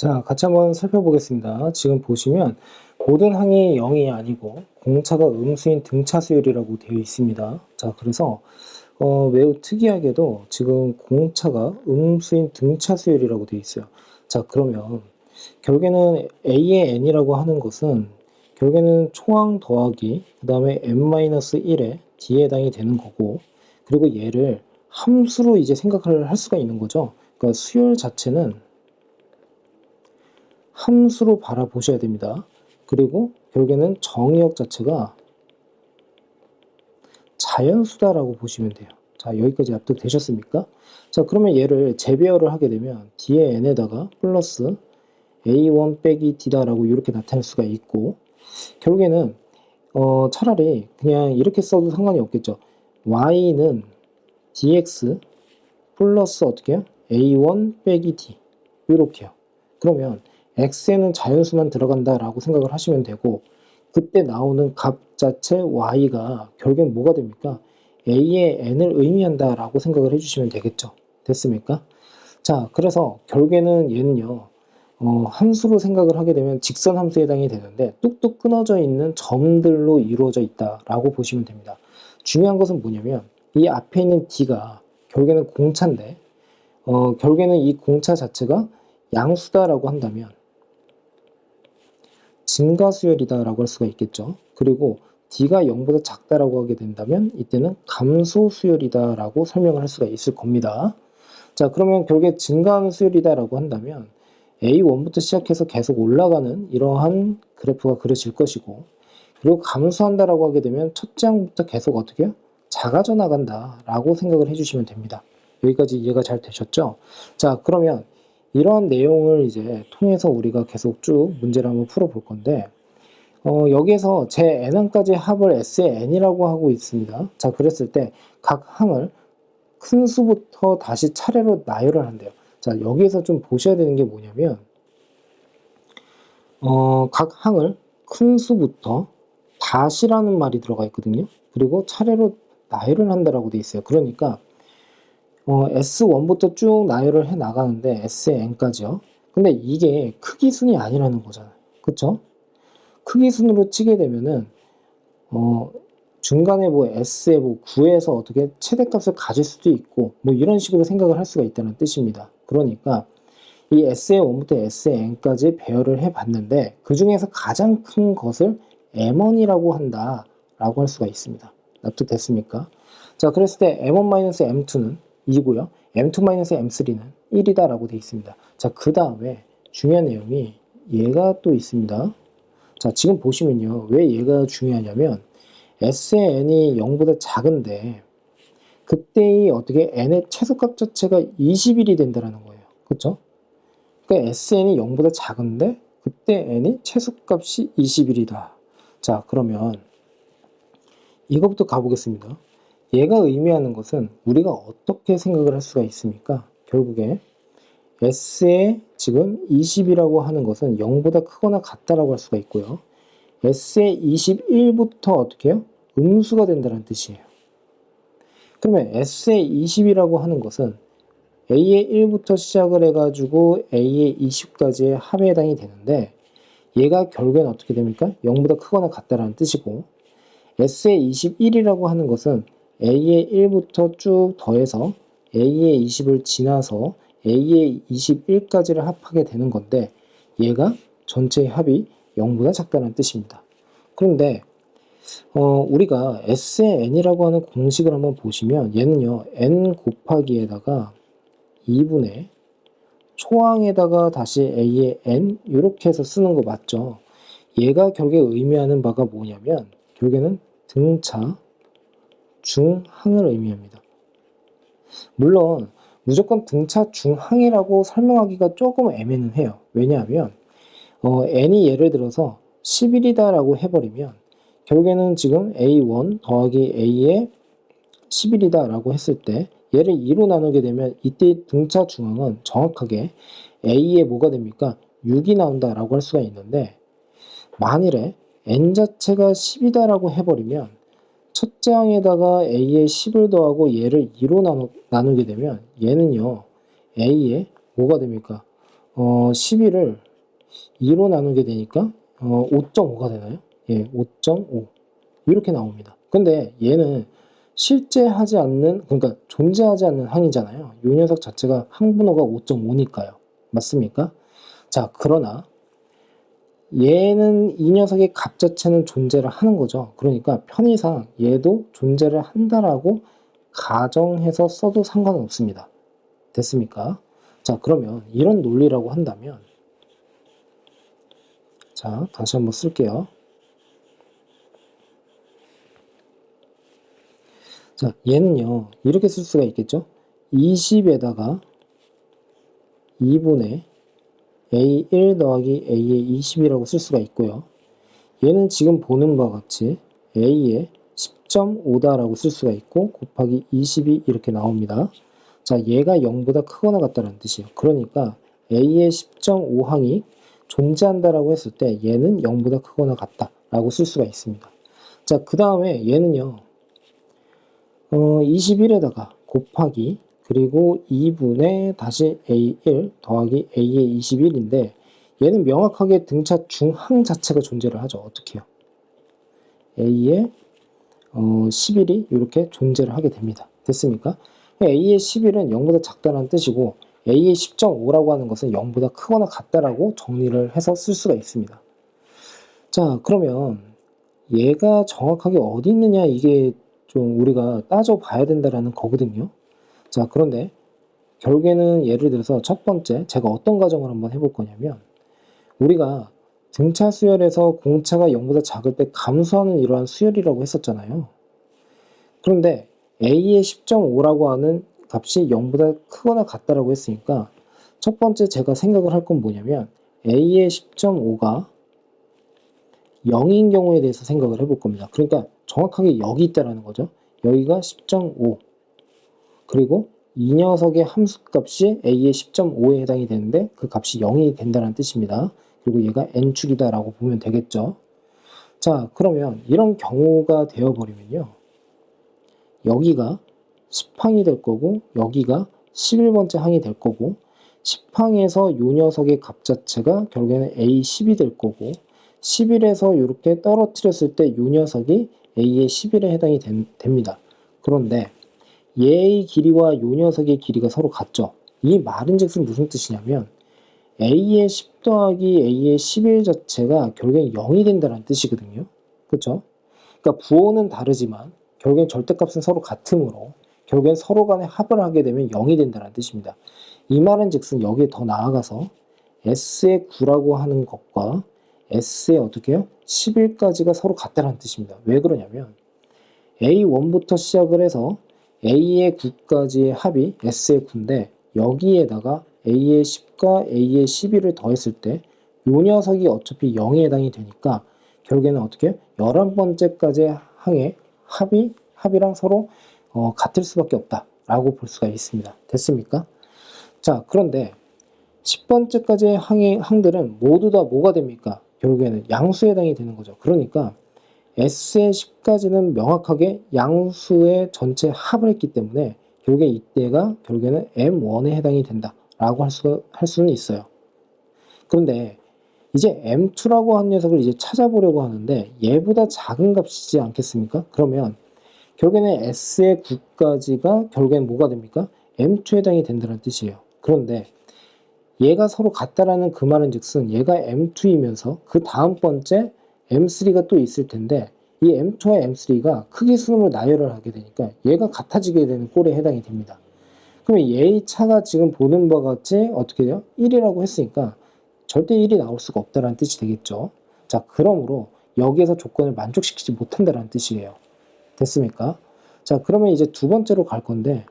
자, 같이 한번 살펴보겠습니다. 지금 보시면 모든 항이 0이 아니고 공차가 음수인 등차 수열이라고 되어 있습니다. 자, 그래서 매우 특이하게도 지금 공차가 음수인 등차 수열이라고 되어 있어요. 자, 그러면 결국에는 A의 n이라고 하는 것은 결국에는 초항 더하기 그 다음에 n-1의 D에 해당이 되는 거고, 그리고 얘를 함수로 이제 생각을 할 수가 있는 거죠. 그러니까 수열 자체는 함수로 바라보셔야 됩니다. 그리고 결국에는 정의역 자체가 자연수다라고 보시면 돼요. 자, 여기까지 납득되셨습니까? 자, 그러면 얘를 재배열을 하게 되면 D의 n에다가 플러스 A1 빼기 D다라고 이렇게 나타낼 수가 있고, 결국에는 차라리 그냥 이렇게 써도 상관이 없겠죠. Y는 dx 플러스 어떻게 해요? A1 빼기 D 이렇게요. 그러면 x에는 자연수만 들어간다라고 생각을 하시면 되고, 그때 나오는 값 자체 y가 결국엔 뭐가 됩니까? a의 n을 의미한다라고 생각을 해주시면 되겠죠. 됐습니까? 자, 그래서 결국에는 얘는요, 함수로 생각을 하게 되면 직선 함수에 해당이 되는데 뚝뚝 끊어져 있는 점들로 이루어져 있다라고 보시면 됩니다. 중요한 것은 뭐냐면 이 앞에 있는 d가 결국에는 공차인데, 결국에는 이 공차 자체가 양수다라고 한다면 증가수열이다라고 할 수가 있겠죠. 그리고 D가 0보다 작다라고 하게 된다면 이때는 감소수열이다라고 설명을 할 수가 있을 겁니다. 자, 그러면 결국에 증가하는 수열이다라고 한다면 A1부터 시작해서 계속 올라가는 이러한 그래프가 그려질 것이고, 그리고 감소한다라고 하게 되면 첫째 항부터 계속 어떻게 해요? 작아져 나간다라고 생각을 해주시면 됩니다. 여기까지 이해가 잘 되셨죠? 자, 그러면 이러한 내용을 이제 통해서 우리가 계속 쭉 문제를 한번 풀어볼 건데, 여기에서 제 n항까지 합을 S의 n이라고 하고 있습니다. 자, 그랬을 때 각 항을 큰 수부터 다시 차례로 나열을 한대요. 자, 여기에서 좀 보셔야 되는 게 뭐냐면, 각 항을 큰 수부터 다시라는 말이 들어가 있거든요. 그리고 차례로 나열을 한다라고 돼 있어요. 그러니까 S1부터 쭉 나열을 해 나가는데 S의 n까지요. 근데 이게 크기순이 아니라는 거잖아요. 그쵸? 크기순으로 치게 되면은 중간에 뭐 S의 뭐 9에서 어떻게 최대값을 가질 수도 있고 뭐 이런 식으로 생각을 할 수가 있다는 뜻입니다. 그러니까 이 S의 1부터 S의 n까지 배열을 해 봤는데 그 중에서 가장 큰 것을 M1이라고 한다라고 할 수가 있습니다. 납득됐습니까? 자, 그랬을 때 M1-M2는 2고요. M2-M3는 1이다라고 되어 있습니다. 자, 그 다음에 중요한 내용이 얘가 또 있습니다. 자, 지금 보시면요. 왜 얘가 중요하냐면 S의 n이 0보다 작은데 그때의 어떻게 n의 최소값 자체가 20일이 된다는 거예요. 그렇죠? 그러니까 SN이 0보다 작은데 그때 n이 최소값이 20일이다. 자, 그러면 이것부터 가보겠습니다. 얘가 의미하는 것은 우리가 어떻게 생각을 할 수가 있습니까? 결국에 S의 지금 20이라고 하는 것은 0보다 크거나 같다라고 할 수가 있고요. S의 21부터 어떻게 해요? 음수가 된다는 뜻이에요. 그러면 S의 20이라고 하는 것은 A의 1부터 시작을 해가지고 A의 20까지의 합에 해당이 되는데, 얘가 결국엔 어떻게 됩니까? 0보다 크거나 같다라는 뜻이고, S의 21이라고 하는 것은 A의 1부터 쭉 더해서 A의 20을 지나서 A의 21까지를 합하게 되는 건데, 얘가 전체의 합이 0보다 작다는 뜻입니다. 그런데 우리가 S의 n이라고 하는 공식을 한번 보시면 얘는요, n 곱하기에다가 2분의 초항에다가 다시 a의 n 이렇게 해서 쓰는 거 맞죠? 얘가 결국에 의미하는 바가 뭐냐면 결국에는 등차 중항을 의미합니다. 물론 무조건 등차 중항이라고 설명하기가 조금 애매는 해요. 왜냐하면 n이 예를 들어서 11이다라고 해버리면 결국에는 지금 a1 더하기 a의 11이다라고 했을 때 얘를 2로 나누게 되면 이때 등차 중앙은 정확하게 a의 뭐가 됩니까? 6이 나온다라고 할 수가 있는데, 만일에 n 자체가 10이다라고 해버리면 첫째 항에다가 a의 10을 더하고 얘를 2로 나누게 되면 얘는요 a의 뭐가 됩니까? 12를 2로 나누게 되니까 5.5가 되나요? 예, 5.5 이렇게 나옵니다. 근데 얘는 실제 하지 않는, 그러니까 존재하지 않는 항이잖아요. 이 녀석 자체가 항분호가 5.5니까요. 맞습니까? 자, 그러나 얘는 이 녀석의 값 자체는 존재를 하는 거죠. 그러니까 편의상 얘도 존재를 한다라고 가정해서 써도 상관은 없습니다. 됐습니까? 자, 그러면 이런 논리라고 한다면, 자, 다시 한번 쓸게요. 자, 얘는요, 이렇게 쓸 수가 있겠죠? 20에다가 2분의 A1 더하기 A의 20이라고 쓸 수가 있고요. 얘는 지금 보는 바와 같이 A의 10.5다라고 쓸 수가 있고 곱하기 20이 이렇게 나옵니다. 자, 얘가 0보다 크거나 같다는 뜻이에요. 그러니까 A의 10.5항이 존재한다라고 했을 때 얘는 0보다 크거나 같다라고 쓸 수가 있습니다. 자, 그 다음에 얘는요. 21에다가 곱하기 그리고 2분의 다시 A1 더하기 A의 21인데 얘는 명확하게 등차 중항 자체가 존재를 하죠. 어떻게 해요? A의 11이 이렇게 존재를 하게 됩니다. 됐습니까? A의 11은 0보다 작다는 뜻이고 A의 10.5라고 하는 것은 0보다 크거나 같다라고 정리를 해서 쓸 수가 있습니다. 자, 그러면 얘가 정확하게 어디 있느냐 이게 좀 우리가 따져봐야 된다라는 거거든요. 자, 그런데 결국에는 예를 들어서 첫 번째 제가 어떤 가정을 한번 해볼 거냐면 우리가 등차 수열에서 공차가 0보다 작을 때 감소하는 이러한 수열이라고 했었잖아요. 그런데 A의 10.5라고 하는 값이 0보다 크거나 같다라고 했으니까 첫 번째 제가 생각을 할 건 뭐냐면 A의 10.5가 0인 경우에 대해서 생각을 해볼 겁니다. 그러니까 정확하게 여기 있다라는 거죠. 여기가 10.5 그리고 이 녀석의 함수값이 A의 10.5에 해당이 되는데 그 값이 0이 된다는 뜻입니다. 그리고 얘가 n축이다 라고 보면 되겠죠. 자, 그러면 이런 경우가 되어버리면요. 여기가 10항이 될 거고 여기가 11번째 항이 될 거고 10항에서 이 녀석의 값 자체가 결국에는 A10이 될 거고 11에서 이렇게 떨어뜨렸을 때 이 녀석이 A의 11에 해당이 됩니다. 그런데 얘의 길이와 이 녀석의 길이가 서로 같죠. 이 말인즉슨 무슨 뜻이냐면 A의 10 더하기 A의 11 자체가 결국엔 0이 된다는 뜻이거든요. 그렇죠? 그러니까 부호는 다르지만 결국엔 절대값은 서로 같으므로 결국엔 서로 간에 합을 하게 되면 0이 된다는 뜻입니다. 이 말은즉슨 여기에 더 나아가서 S의 9라고 하는 것과 S의 어떻게 해요? 11까지가 서로 같다는 뜻입니다. 왜 그러냐면 A1부터 시작을 해서 A의 9까지의 합이 S의 9인데 여기에다가 A의 10과 A의 11을 더했을 때 이 녀석이 어차피 0에 해당이 되니까 결국에는 어떻게 해요? 11번째까지의 항의 합이랑 서로 같을 수밖에 없다라고 볼 수가 있습니다. 됐습니까? 자, 그런데 10번째까지의 항들은 모두 다 뭐가 됩니까? 결국에는 양수에 해당이 되는 거죠. 그러니까 S의 10까지는 명확하게 양수의 전체 합을 했기 때문에 결국에 이때가 결국에는 M1에 해당이 된다라고 할 수는 있어요. 그런데 이제 M2라고 하는 녀석을 이제 찾아보려고 하는데 얘보다 작은 값이지 않겠습니까? 그러면 결국에는 S의 9까지가 결국엔 뭐가 됩니까? M2에 해당이 된다는 뜻이에요. 그런데 얘가 서로 같다라는 그 말은 즉슨 얘가 M2이면서 그 다음 번째 M3가 또 있을 텐데 이 M2와 M3가 크기 순으로 나열을 하게 되니까 얘가 같아지게 되는 꼴에 해당이 됩니다. 그러면 얘의 차가 지금 보는 바와 같이 어떻게 돼요? 1이라고 했으니까 절대 1이 나올 수가 없다는 뜻이 되겠죠. 자, 그러므로 여기에서 조건을 만족시키지 못한다는 뜻이에요. 됐습니까? 자, 그러면 이제 두 번째로 갈 건데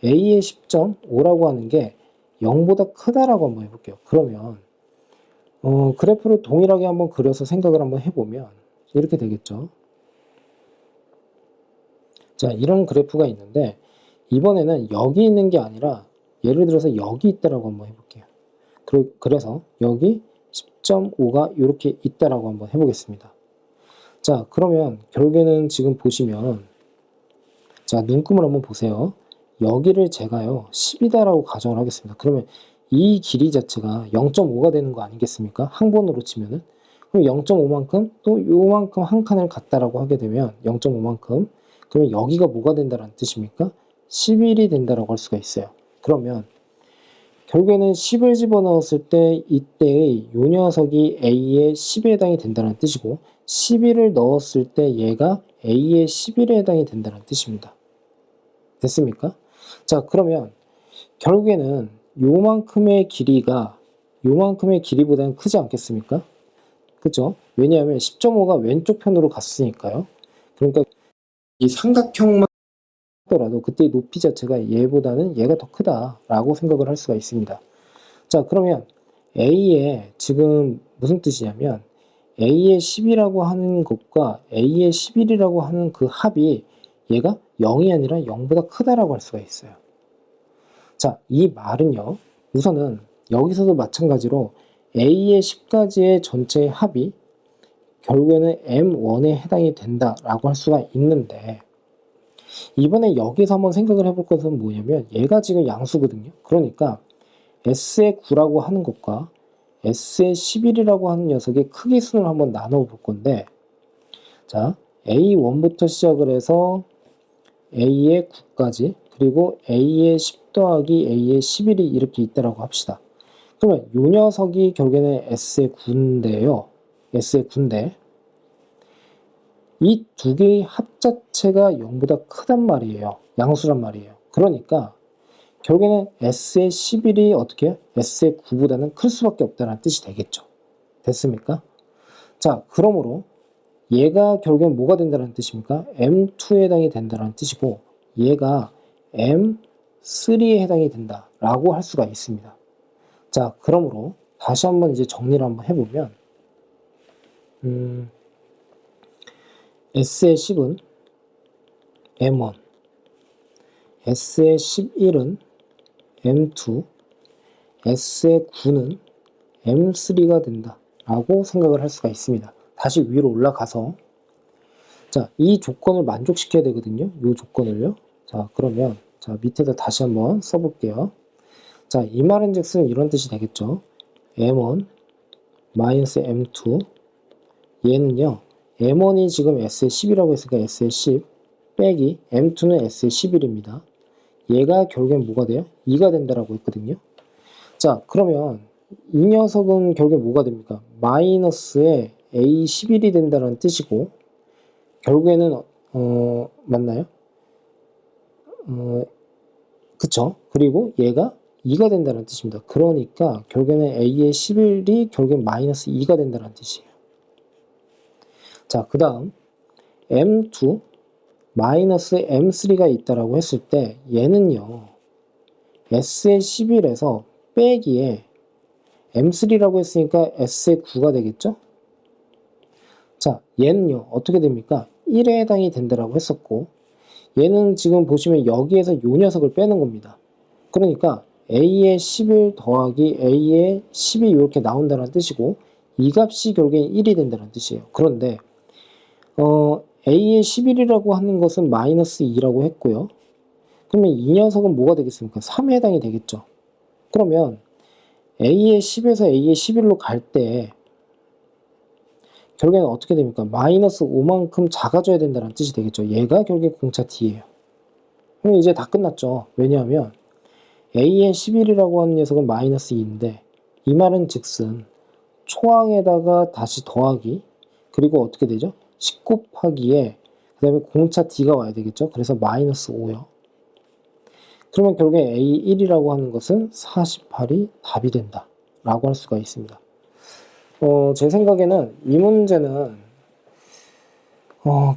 A의 10.5라고 하는 게 0보다 크다라고 한번 해볼게요. 그러면 그래프를 동일하게 한번 그려서 생각을 한번 해보면 이렇게 되겠죠. 자, 이런 그래프가 있는데 이번에는 여기 있는 게 아니라 예를 들어서 여기 있다라고 한번 해볼게요. 그래서 여기 10.5가 이렇게 있다라고 한번 해보겠습니다. 자, 그러면 결국에는 지금 보시면 자, 눈금을 한번 보세요. 여기를 제가요 10이다라고 가정을 하겠습니다. 그러면 이 길이 자체가 0.5가 되는 거 아니겠습니까? 항본으로 치면은. 그럼 0.5만큼 또 요만큼 한 칸을 갔다라고 하게 되면 0.5만큼 그러면 여기가 뭐가 된다는 뜻입니까? 11이 된다라고 할 수가 있어요. 그러면 결국에는 10을 집어넣었을 때 이때의 요 녀석이 A의 10에 해당이 된다는 뜻이고 11을 넣었을 때 얘가 A의 11에 해당이 된다는 뜻입니다. 됐습니까? 자, 그러면 결국에는 요만큼의 길이가 요만큼의 길이보다는 크지 않겠습니까? 그죠? 왜냐하면 10.5가 왼쪽 편으로 갔으니까요. 그러니까 이 삼각형만 하더라도 그때의 높이 자체가 얘보다는 얘가 더 크다라고 생각을 할 수가 있습니다. 자, 그러면 A의 지금 무슨 뜻이냐면 A의 10이라고 하는 것과 A의 11이라고 하는 그 합이 얘가 0이 아니라 0보다 크다라고 할 수가 있어요. 자, 이 말은요. 우선은 여기서도 마찬가지로 A의 10가지의 전체의 합이 결국에는 M1에 해당이 된다라고 할 수가 있는데 이번에 여기서 한번 생각을 해볼 것은 뭐냐면 얘가 지금 양수거든요. 그러니까 S의 9라고 하는 것과 S의 11이라고 하는 녀석의 크기순을 한번 나눠 볼 건데 자, A1부터 시작을 해서 A의 9까지 그리고 A의 10 더하기 A의 11이 이렇게 있다라고 합시다. 그러면 이 녀석이 결국에는 S의 9인데요. S의 9인데 이 두 개의 합 자체가 0보다 크단 말이에요. 양수란 말이에요. 그러니까 결국에는 S의 11이 어떻게 해요? S의 9보다는 클 수밖에 없다는 뜻이 되겠죠. 됐습니까? 자, 그러므로 얘가 결국엔 뭐가 된다는 뜻입니까? M2에 해당이 된다는 뜻이고 얘가 M3에 해당이 된다라고 할 수가 있습니다. 자, 그러므로 다시 한번 이제 정리를 한번 해보면 S의 10은 M1, S의 11은 M2, S의 9는 M3가 된다 라고 생각을 할 수가 있습니다. 다시 위로 올라가서 자, 이 조건을 만족시켜야 되거든요. 이 조건을요. 자, 그러면 자, 밑에다 다시 한번 써볼게요. 자, 이 말은 즉슨 이런 뜻이 되겠죠. M1 마이너스 M2 얘는요. M1이 지금 S의 10이라고 했으니까 S의 10 빼기 M2는 S의 11입니다. 얘가 결국엔 뭐가 돼요? 2가 된다라고 했거든요. 자, 그러면 이 녀석은 결국엔 뭐가 됩니까? 마이너스에 A11이 된다는 뜻이고 결국에는 맞나요? 그쵸? 그리고 얘가 2가 된다는 뜻입니다. 그러니까 결국에는 A의 11이 결국엔 마이너스 2가 된다는 뜻이에요. 자, 그 다음 M2 마이너스 M3가 있다라고 했을 때 얘는요. S의 11에서 빼기에 M3라고 했으니까 S의 9가 되겠죠? 자, 얘는요. 어떻게 됩니까? 1에 해당이 된다라고 했었고 얘는 지금 보시면 여기에서 요 녀석을 빼는 겁니다. 그러니까 A의 11 더하기 A의 10이 이렇게 나온다는 뜻이고 이 값이 결국엔 1이 된다는 뜻이에요. 그런데 A의 11이라고 하는 것은 마이너스 2라고 했고요. 그러면 이 녀석은 뭐가 되겠습니까? 3에 해당이 되겠죠. 그러면 A의 10에서 A의 11로 갈 때 결국에는 어떻게 됩니까? 마이너스 5만큼 작아져야 된다는 뜻이 되겠죠. 얘가 결국에 공차 D예요. 그럼 이제 다 끝났죠. 왜냐하면 A의 11이라고 하는 녀석은 마이너스 2인데 이 말은 즉슨 초항에다가 다시 더하기 그리고 어떻게 되죠? 10 곱하기에 그 다음에 공차 D가 와야 되겠죠. 그래서 마이너스 5요. 그러면 결국에 A1이라고 하는 것은 48이 답이 된다 라고 할 수가 있습니다. 제 생각에는 이 문제는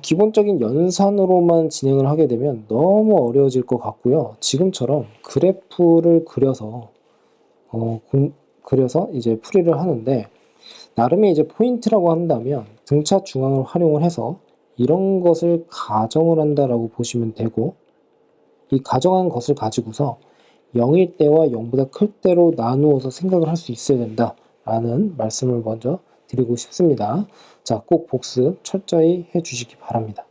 기본적인 연산으로만 진행을 하게 되면 너무 어려워질 것 같고요. 지금처럼 그래프를 그려서 이제 풀이를 하는데 나름의 이제 포인트라고 한다면 등차 중앙을 활용을 해서 이런 것을 가정을 한다라고 보시면 되고 이 가정한 것을 가지고서 0일 때와 0보다 클 때로 나누어서 생각을 할 수 있어야 된다라는 말씀을 먼저 드리고 싶습니다. 자, 꼭 복습 철저히 해주시기 바랍니다.